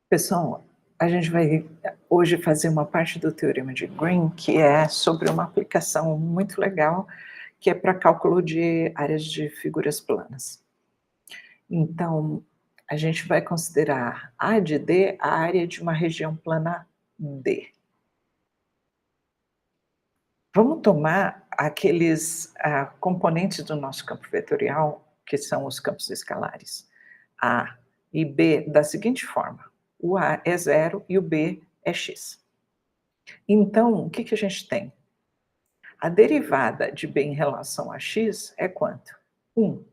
Pessoal, a gente vai hoje fazer uma parte do teorema de Green, que é sobre uma aplicação muito legal, que é para cálculo de áreas de figuras planas. Então, a gente vai considerar A de D a área de uma região plana D. Vamos tomar aqueles componentes do nosso campo vetorial, que são os campos escalares, A e B, da seguinte forma: o A é 0 e o B é x. Então, o que a gente tem? A derivada de B em relação a x é quanto? 1.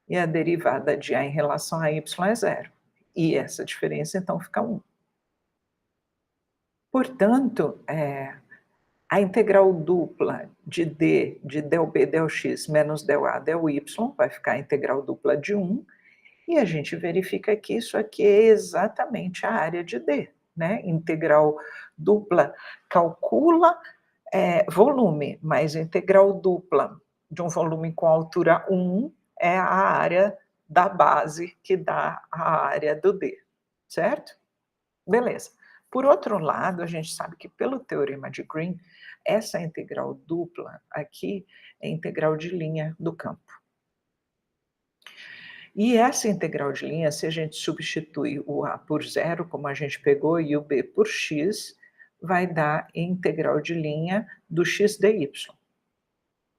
E a derivada de A em relação a y é 0. E essa diferença, então, fica 1. Portanto, a integral dupla de D, de del B, del x, menos del A, del y, vai ficar a integral dupla de 1, e a gente verifica que isso aqui é exatamente a área de D, né? Integral dupla calcula volume, mas integral dupla de um volume com altura 1 é a área da base que dá a área do D, certo? Beleza. Por outro lado, a gente sabe que pelo teorema de Green, essa integral dupla aqui é a integral de linha do campo. E essa integral de linha, se a gente substitui o A por 0, como a gente pegou, e o B por x, vai dar integral de linha do x dy.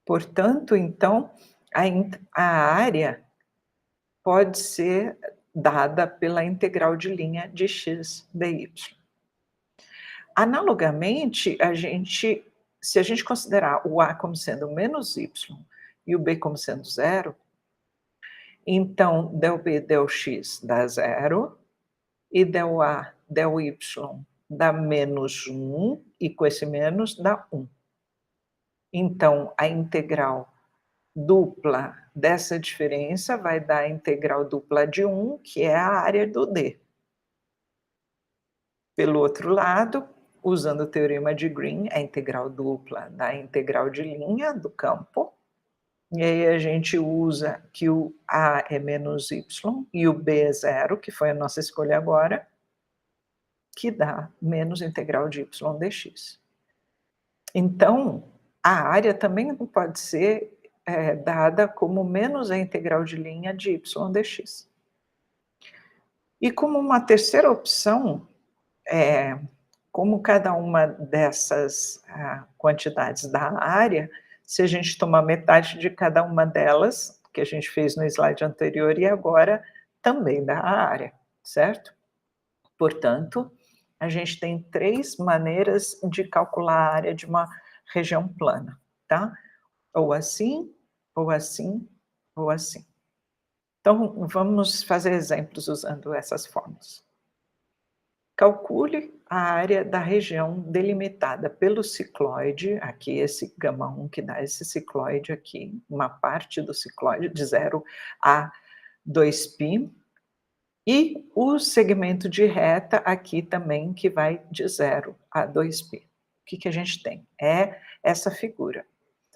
Portanto, então, a área pode ser dada pela integral de linha de x dy. Analogamente, se a gente considerar o A como sendo menos y e o B como sendo 0, então del B, del x dá 0, e del A, del y dá menos 1, e com esse menos dá 1. Então, a integral dupla dessa diferença vai dar a integral dupla de 1, que é a área do D. Pelo outro lado, usando o teorema de Green, a integral dupla dá a integral de linha do campo, e aí a gente usa que o A é menos y e o B é 0, que foi a nossa escolha agora, que dá menos integral de y dx. Então, a área também pode ser dada como menos a integral de linha de y dx. E como uma terceira opção, como cada uma dessas quantidades dá área, se a gente tomar metade de cada uma delas, que a gente fez no slide anterior, e agora também dá a área, certo? Portanto, a gente tem 3 maneiras de calcular a área de uma região plana, tá? Ou assim, ou assim, ou assim. Então, vamos fazer exemplos usando essas formas. Calcule a área da região delimitada pelo cicloide, aqui esse γ1 que dá esse cicloide aqui, uma parte do cicloide de 0 a 2π, e o segmento de reta aqui também, que vai de 0 a 2π. O que a gente tem? É essa figura.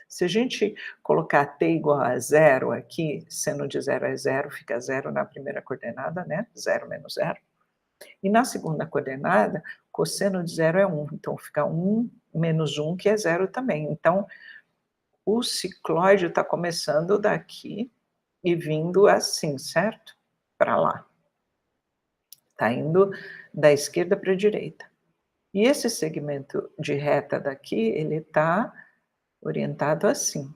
Se a gente colocar t igual a 0 aqui, seno de 0 é 0, fica 0 na primeira coordenada, né? 0 menos 0. E na segunda coordenada, cosseno de 0 é 1, então fica 1 menos 1, que é 0 também. Então, o cicloide está começando daqui e vindo assim, certo? Para lá. Está indo da esquerda para a direita. E esse segmento de reta daqui, ele está orientado assim.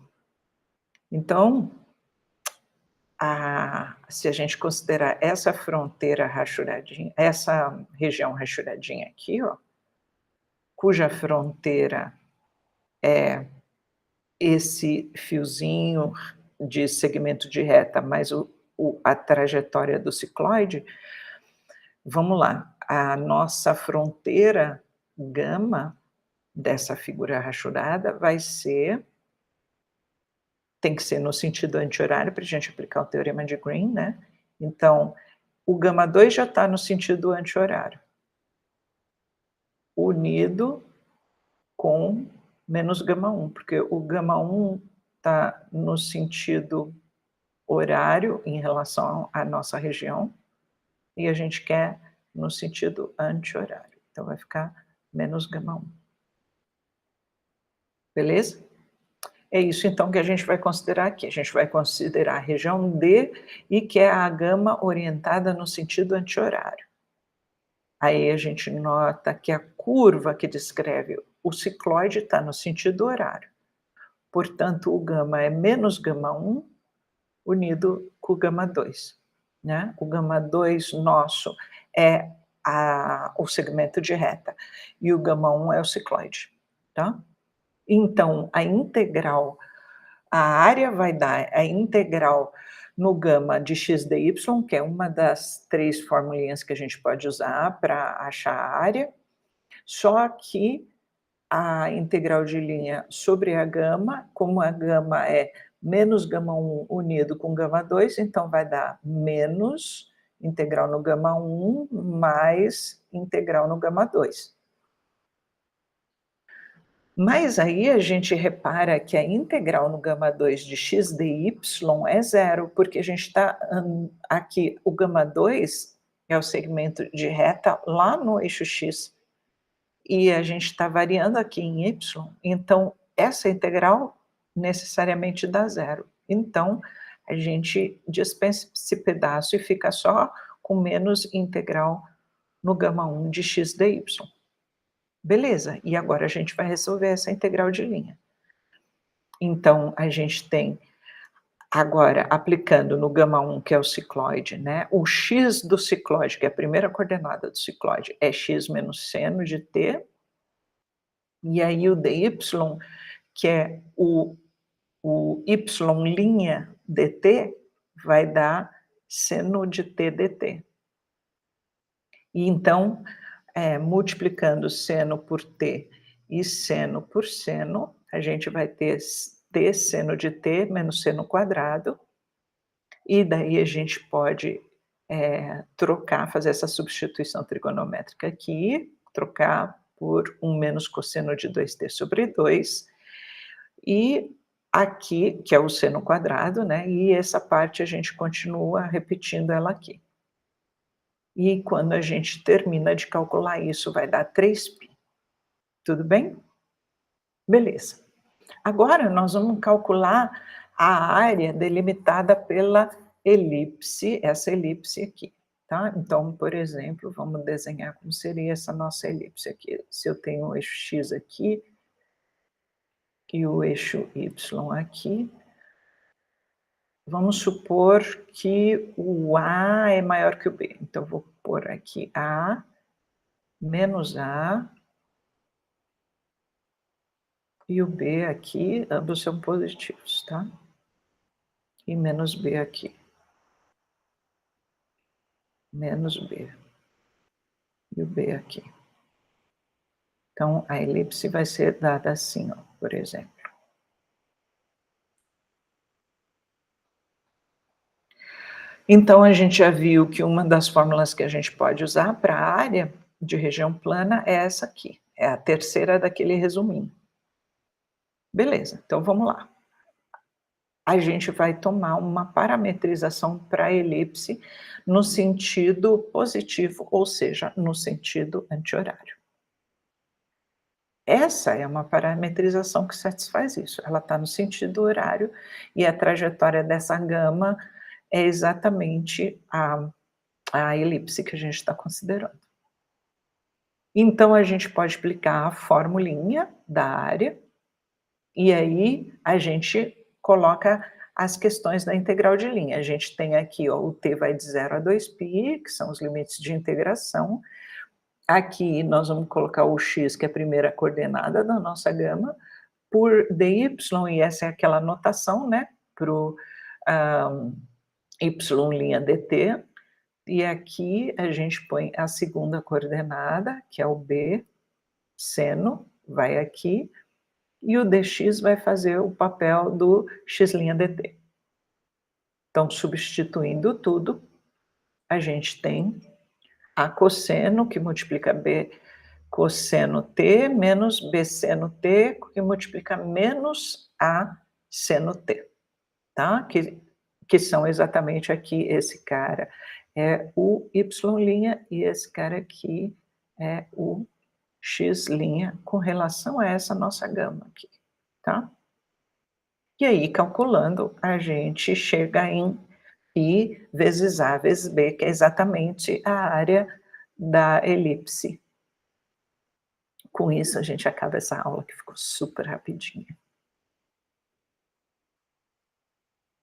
Então, se a gente considerar essa fronteira rachuradinha, essa região rachuradinha aqui, ó, cuja fronteira é esse fiozinho de segmento de reta, mais a trajetória do cicloide, vamos lá, a nossa fronteira gama dessa figura rachurada vai ser, tem que ser no sentido anti-horário para a gente aplicar o teorema de Green, né? Então, o γ2 já está no sentido anti-horário, unido com menos γ1, porque o γ1 está no sentido horário em relação à nossa região, e a gente quer no sentido anti-horário. Então vai ficar menos gama 1. Beleza? É isso então que a gente vai considerar aqui. A gente vai considerar a região D e que é a gama orientada no sentido anti-horário. Aí a gente nota que a curva que descreve o cicloide está no sentido horário. Portanto, o gama é menos gama 1 unido com o gama 2, né? O gama 2 nosso é o segmento de reta e o gama 1 é o cicloide, tá? Então, a área vai dar a integral no gama de x dy, que é uma das 3 formulinhas que a gente pode usar para achar a área, só que a integral de linha sobre a gama, como a gama é menos gama 1 unido com gama 2, então vai dar menos integral no gama 1 mais integral no gama 2. Mas aí a gente repara que a integral no gama 2 de x dy é zero, porque a gente está aqui, o gama 2 é o segmento de reta lá no eixo x, e a gente está variando aqui em y, então essa integral necessariamente dá zero. Então, a gente dispensa esse pedaço e fica só com menos integral no gama 1 de x dy. Beleza, e agora a gente vai resolver essa integral de linha. Então, a gente tem, agora, aplicando no gama 1, que é o cicloide, né, o x do cicloide, que é a primeira coordenada do cicloide, é x menos seno de t, e aí o dy, que é o y' dt, vai dar seno de t dt. E então, multiplicando seno por t e seno por seno, a gente vai ter t seno de t menos seno quadrado, e daí a gente pode trocar, fazer essa substituição trigonométrica aqui, trocar por 1 menos cosseno de 2t sobre 2, e aqui, que é o seno quadrado, né, e essa parte a gente continua repetindo ela aqui. E quando a gente termina de calcular isso, vai dar 3π. Tudo bem? Beleza. Agora nós vamos calcular a área delimitada pela elipse, essa elipse aqui, tá? Então, por exemplo, vamos desenhar como seria essa nossa elipse aqui. Se eu tenho o eixo x aqui e o eixo y aqui, vamos supor que o A é maior que o B. Então, vou pôr aqui A menos A, e o B aqui, ambos são positivos, tá? E menos B aqui. Menos B. E o B aqui. Então, a elipse vai ser dada assim, ó, por exemplo. Então, a gente já viu que uma das fórmulas que a gente pode usar para a área de região plana é essa aqui. É a terceira daquele resuminho. Beleza, então vamos lá. A gente vai tomar uma parametrização para a elipse no sentido positivo, ou seja, no sentido anti-horário. Essa é uma parametrização que satisfaz isso. Ela está no sentido horário e a trajetória dessa gama é exatamente a elipse que a gente está considerando. Então, a gente pode aplicar a formulinha da área e aí a gente coloca as questões da integral de linha. A gente tem aqui, ó, o t vai de 0 a 2π, que são os limites de integração. Aqui nós vamos colocar o x, que é a primeira coordenada da nossa gama, por dy, e essa é aquela notação, né, para o y' dt, e aqui a gente põe a segunda coordenada, que é o b, seno, vai aqui, e o dx vai fazer o papel do x' dt. Então, substituindo tudo, a gente tem a cosseno, que multiplica b cosseno t, menos b seno t, que multiplica menos a seno t, tá? Que são exatamente aqui esse cara, é o Y' e esse cara aqui é o X' com relação a essa nossa gama aqui, tá? E aí calculando a gente chega em I vezes A vezes B, que é exatamente a área da elipse. Com isso a gente acaba essa aula que ficou super rapidinha.